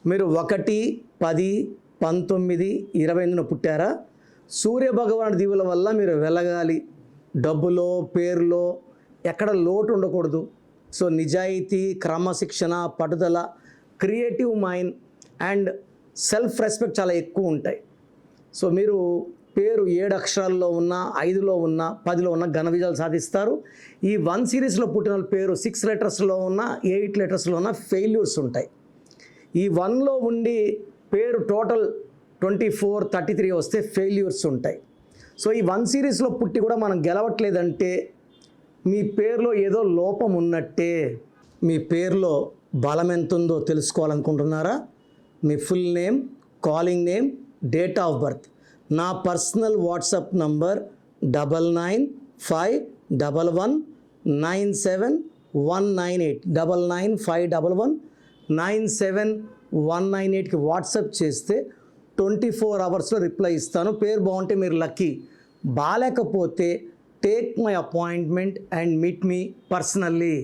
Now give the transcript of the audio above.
మీరు 1, 10, 19, 28న పుట్టారా? సూర్యభగవానుడి దీవెల వల్ల మీరు వెలగాలి. డబ్బులో, పేరులో ఎక్కడ లోటు ఉండకూడదు. సో నిజాయితీ, క్రమశిక్షణ, పట్టుదల, creative mind and self respect చాలా ఎక్కువ ఉంటాయి. సో మీరు పేరు 7 అక్షరాల్లో ఉన్న, 5లో ఉన్న, 10లో ఉన్న ఘన విజయాలు సాధిస్తారు. ఈ 1 సిరీస్లో పుట్టిన పేరు 6 లెటర్స్లో ఉన్న, 8 లెటర్స్లో ఉన్న ఫెయిల్యూర్స్ ఉంటాయి. ఈ 1లో ఉండి పేరు టోటల్ 24, 33 వస్తే ఫెయిల్యూర్స్ ఉంటాయి. సో ఈ 1 సిరీస్లో పుట్టి కూడా మనం గెలవట్లేదంటే మీ పేరులో ఏదో లోపం ఉన్నట్టే. మీ పేరులో బలం ఎంత ఉందో తెలుసుకోవాలనుకుంటున్నారా? మీ full name, calling name, date of birth, నా పర్సనల్ వాట్సాప్ నంబర్ 9951197198 9951197198కి వాట్సాప్ చేస్తే 24 అవర్స్లో రిప్లై ఇస్తాను. పేరు బాగుంటే మీరు లక్కీ, బాలేకపోతే take my appointment and meet me personally.